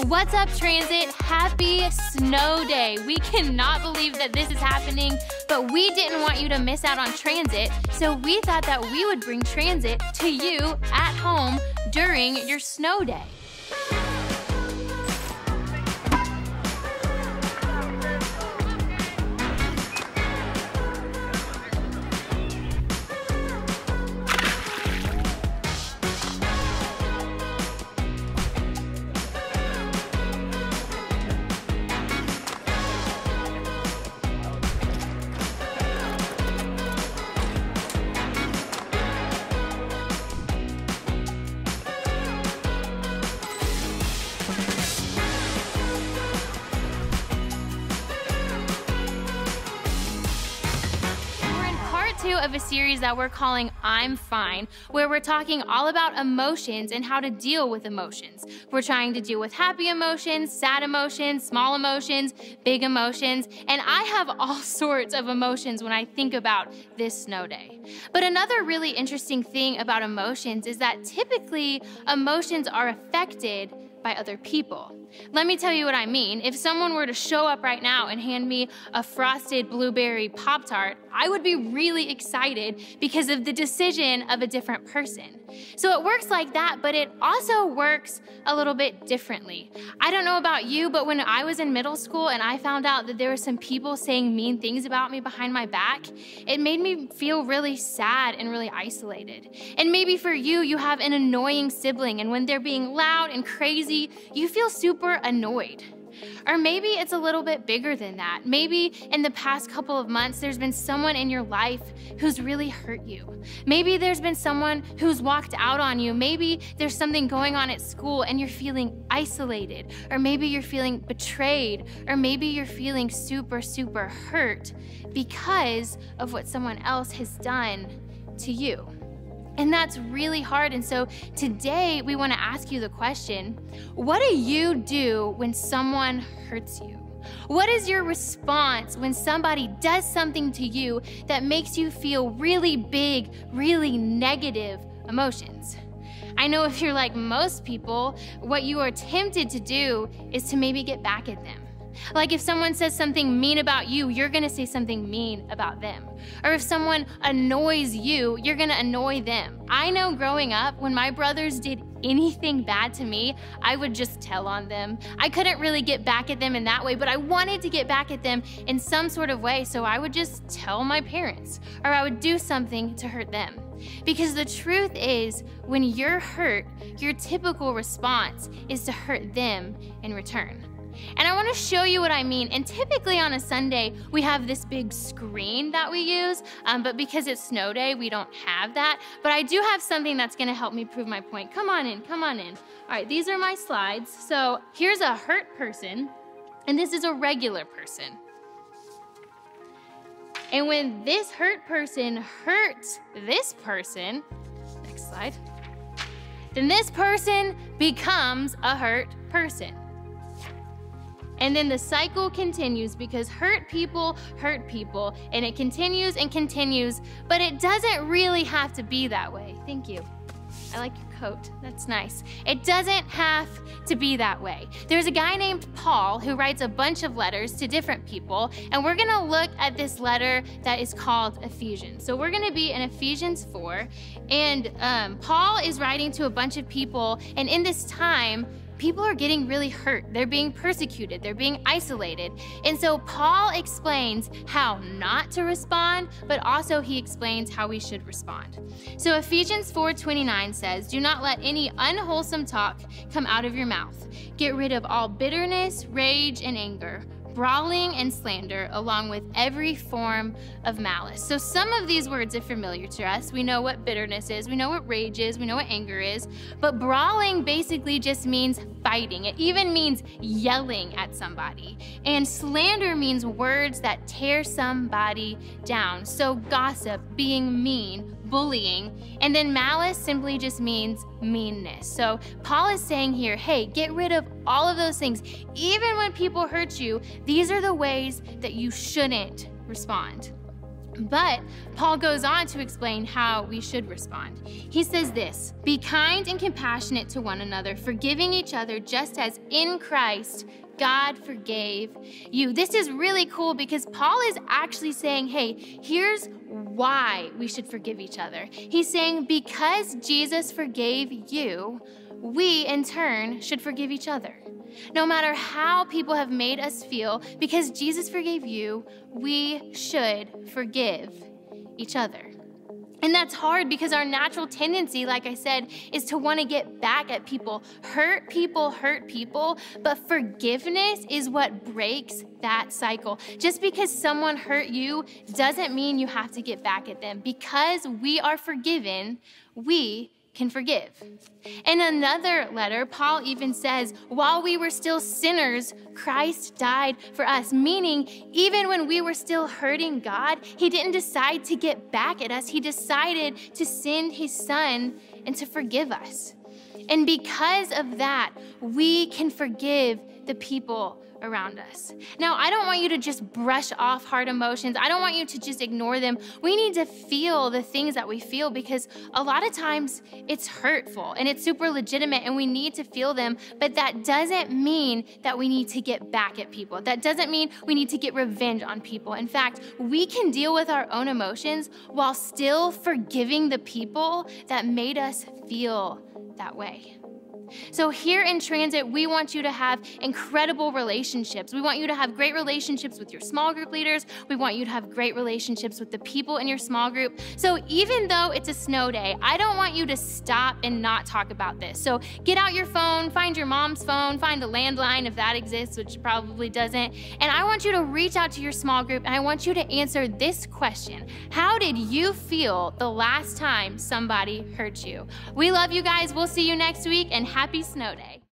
What's up, Transit? Happy snow day. We cannot believe that this is happening, but we didn't want you to miss out on Transit, so we thought that we would bring Transit to you at home during your snow day. Of a series that we're calling I'm Fine, where we're talking all about emotions and how to deal with emotions. We're trying to deal with happy emotions, sad emotions, small emotions, big emotions, and I have all sorts of emotions when I think about this snow day. But another really interesting thing about emotions is that typically emotions are affected by other people. Let me tell you what I mean. If someone were to show up right now and hand me a frosted blueberry Pop-Tart, I would be really excited because of the decision of a different person. So it works like that, but it also works a little bit differently. I don't know about you, but when I was in middle school and I found out that there were some people saying mean things about me behind my back, it made me feel really sad and really isolated. And maybe for you, you have an annoying sibling, and when they're being loud and crazy, you feel super annoyed. Or maybe it's a little bit bigger than that. Maybe in the past couple of months, there's been someone in your life who's really hurt you. Maybe there's been someone who's walked out on you. Maybe there's something going on at school and you're feeling isolated. Or maybe you're feeling betrayed. Or maybe you're feeling super, super hurt because of what someone else has done to you. And that's really hard. And so today we want to ask you the question, what do you do when someone hurts you? What is your response when somebody does something to you that makes you feel really big, really negative emotions? I know if you're like most people, what you are tempted to do is to maybe get back at them. Like if someone says something mean about you, you're gonna say something mean about them. Or if someone annoys you, you're gonna annoy them. I know growing up, when my brothers did anything bad to me, I would just tell on them. I couldn't really get back at them in that way, but I wanted to get back at them in some sort of way, so I would just tell my parents, or I would do something to hurt them. Because the truth is, when you're hurt, your typical response is to hurt them in return. And I want to show you what I mean. And typically on a Sunday, we have this big screen that we use, but because it's snow day, we don't have that. But I do have something that's going to help me prove my point. Come on in, come on in. All right, these are my slides. So here's a hurt person, and this is a regular person. And when this hurt person hurts this person, next slide, then this person becomes a hurt person. And then the cycle continues because hurt people, and it continues and continues, but it doesn't really have to be that way. Thank you. I like your coat, that's nice. It doesn't have to be that way. There's a guy named Paul who writes a bunch of letters to different people, and we're gonna look at this letter that is called Ephesians. So we're gonna be in Ephesians 4, and Paul is writing to a bunch of people, and in this time, people are getting really hurt. They're being persecuted. They're being isolated. And so Paul explains how not to respond, but also he explains how we should respond. So Ephesians 4:29 says, "Do not let any unwholesome talk come out of your mouth. Get rid of all bitterness, rage, and anger, brawling and slander, along with every form of malice." So some of these words are familiar to us. We know what bitterness is, we know what rage is, we know what anger is, but brawling basically just means fighting. It even means yelling at somebody. And slander means words that tear somebody down. So gossip, being mean, bullying, and then malice simply just means meanness. So Paul is saying here, hey, get rid of all of those things. Even when people hurt you, these are the ways that you shouldn't respond. But Paul goes on to explain how we should respond. He says this, "Be kind and compassionate to one another, forgiving each other just as in Christ God forgave you." This is really cool because Paul is actually saying, hey, here's why we should forgive each other. He's saying because Jesus forgave you, we in turn should forgive each other. No matter how people have made us feel, because Jesus forgave you, we should forgive each other. And that's hard because our natural tendency, like I said, is to want to get back at people. Hurt people, but forgiveness is what breaks that cycle. Just because someone hurt you doesn't mean you have to get back at them. Because we are forgiven, we can forgive. In another letter, Paul even says, while we were still sinners, Christ died for us. Meaning, even when we were still hurting God, he didn't decide to get back at us. He decided to send his son and to forgive us. And because of that, we can forgive the people around us. Now, I don't want you to just brush off hard emotions. I don't want you to just ignore them. We need to feel the things that we feel because a lot of times it's hurtful and it's super legitimate and we need to feel them, but that doesn't mean that we need to get back at people. That doesn't mean we need to get revenge on people. In fact, we can deal with our own emotions while still forgiving the people that made us feel that way. So here in Transit, we want you to have incredible relationships. We want you to have great relationships with your small group leaders. We want you to have great relationships with the people in your small group. So even though it's a snow day, I don't want you to stop and not talk about this. So get out your phone, find your mom's phone, find a landline if that exists, which probably doesn't. And I want you to reach out to your small group and I want you to answer this question. How did you feel the last time somebody hurt you? We love you guys. We'll see you next week and happy snow day.